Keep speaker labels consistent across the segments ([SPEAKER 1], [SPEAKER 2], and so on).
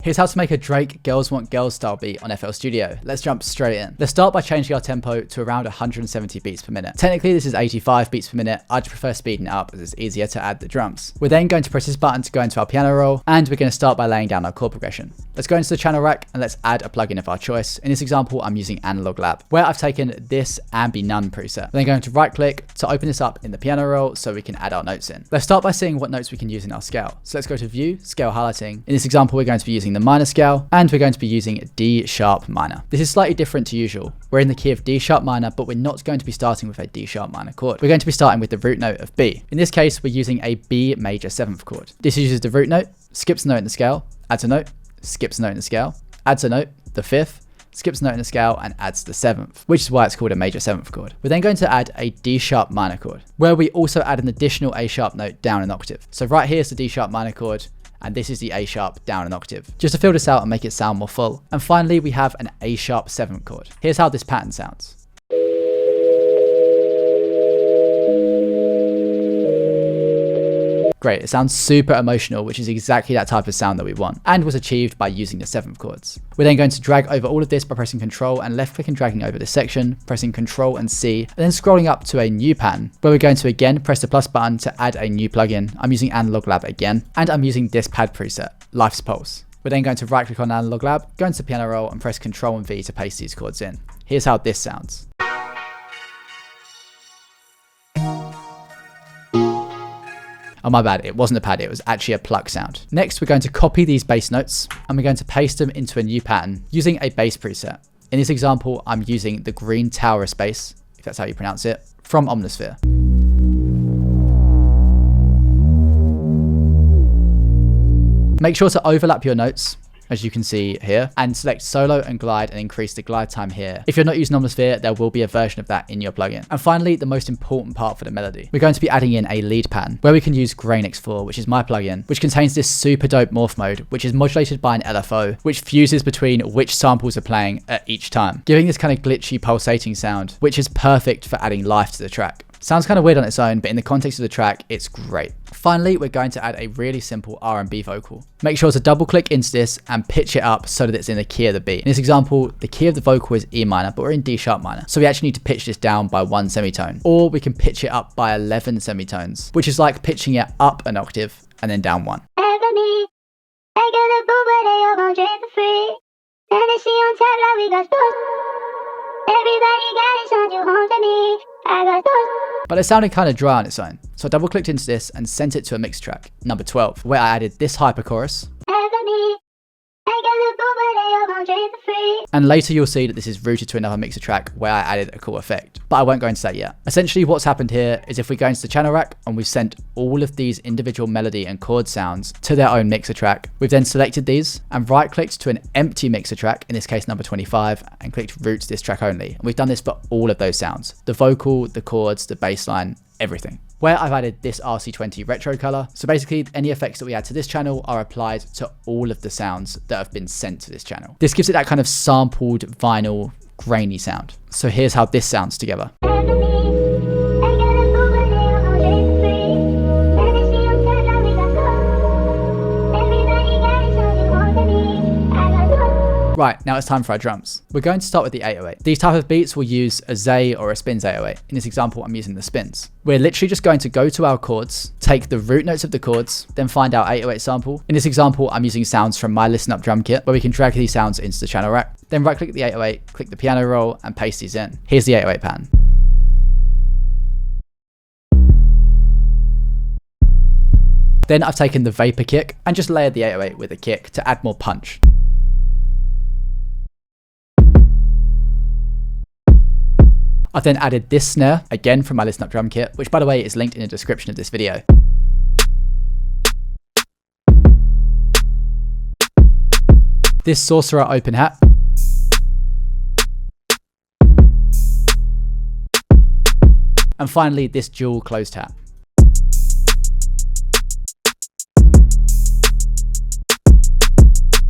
[SPEAKER 1] Here's how to make a Drake Girls Want Girls style beat on FL Studio. Let's jump straight in. Let's start by changing our tempo to around 170 beats per minute. Technically this is 85 beats per minute, I'd prefer speeding it up as it's easier to add the drums. We're then going to press this button to go into our piano roll, and we're going to start by laying down our chord progression. Let's go into the channel rack and let's add a plugin of our choice. In this example I'm using Analog Lab, where I've taken this Ambi None preset. I'm then going to right click to open this up in the piano roll so we can add our notes in. Let's start by seeing what notes we can use in our scale. So let's go to View, Scale Highlighting. In this example we're going to be using the minor scale, and we're going to be using D sharp minor. This is slightly different to usual. We're in the key of D sharp minor, but we're not going to be starting with a D sharp minor chord. We're going to be starting with the root note of B. In this case, we're using a B major 7th chord. This uses the root note, skips a note in the scale, adds a note, skips a note in the scale, adds a note, the 5th, skips a note in the scale, and adds the 7th, which is why it's called a major 7th chord. We're then going to add a D sharp minor chord, where we also add an additional A sharp note down an octave. So right here is the D sharp minor chord, and this is the A sharp down an octave, just to fill this out and make it sound more full. And finally, we have an A sharp 7th chord. Here's how this pattern sounds. Great, it sounds super emotional, which is exactly that type of sound that we want, and was achieved by using the 7th chords. We're then going to drag over all of this by pressing Ctrl and left click and dragging over this section, pressing Ctrl and C, and then scrolling up to a new pattern, where we're going to again press the plus button to add a new plugin. I'm using Analog Lab again, and I'm using this pad preset, Life's Pulse. We're then going to right click on Analog Lab, go into the piano roll and press Ctrl and V to paste these chords in. Here's how this sounds. Oh my bad, it wasn't a pad, it was actually a pluck sound. Next, we're going to copy these bass notes and we're going to paste them into a new pattern using a bass preset. In this example, I'm using the green Taurus bass, if that's how you pronounce it, from Omnisphere. Make sure to overlap your notes, as you can see here, and select solo and glide and increase the glide time here. If you're not using Omnisphere, there will be a version of that in your plugin. And finally, the most important part for the melody. We're going to be adding in a lead pattern where we can use Grain X4, which is my plugin, which contains this super dope morph mode, which is modulated by an LFO, which fuses between which samples are playing at each time, giving this kind of glitchy pulsating sound, which is perfect for adding life to the track. Sounds kind of weird on its own, but in the context of the track, it's great. Finally, we're going to add a really simple R&B vocal. Make sure to double click into this and pitch it up so that it's in the key of the beat. In this example, the key of the vocal is E minor, but we're in D sharp minor. So we actually need to pitch this down by 1 semitone, or we can pitch it up by 11 semitones, which is like pitching it up an octave and then down 1. But it sounded kind of dry on its own, so I double clicked into this and sent it to a mix track, number 12, where I added this hyper chorus. And later you'll see that this is routed to another mixer track where I added a cool effect, but I won't go into that yet. Essentially what's happened here is if we go into the channel rack and we've sent all of these individual melody and chord sounds to their own mixer track, we've then selected these and right clicked to an empty mixer track, in this case number 25, and clicked route this track only. And we've done this for all of those sounds, the vocal, the chords, the bass line, everything. Where I've added this RC20 retro color. So basically any effects that we add to this channel are applied to all of the sounds that have been sent to this channel. This gives it that kind of sampled vinyl grainy sound. So here's how this sounds together. Right, now it's time for our drums. We're going to start with the 808. These type of beats will use a Zay or a Spins 808. In this example, I'm using the Spins. We're literally just going to go to our chords, take the root notes of the chords, then find our 808 sample. In this example, I'm using sounds from my Listen Up drum kit, where we can drag these sounds into the channel rack. Then right click the 808, click the piano roll, and paste these in. Here's the 808 pattern. Then I've taken the vapor kick and just layered the 808 with a kick to add more punch. I've then added this snare, again from my Listen Up drum kit, which by the way is linked in the description of this video. This Sorcerer open hat. And finally this dual closed hat.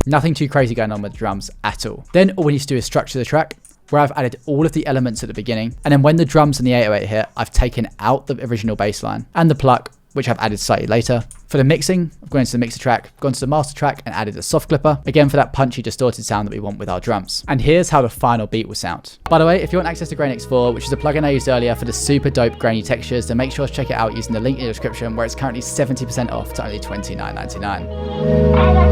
[SPEAKER 1] Nothing too crazy going on with the drums at all. Then all we need to do is structure the track, where I've added all of the elements at the beginning, and then when the drums and the 808 hit, I've taken out the original bass line and the pluck which I've added slightly later. For the mixing, I've gone into the mixer track, gone to the master track and added a soft clipper, again for that punchy distorted sound that we want with our drums. And here's how the final beat will sound. By the way, if you want access to Grain X4, which is a plugin I used earlier for the super dope grainy textures, then make sure to check it out using the link in the description, where it's currently 70% off to only $29.99.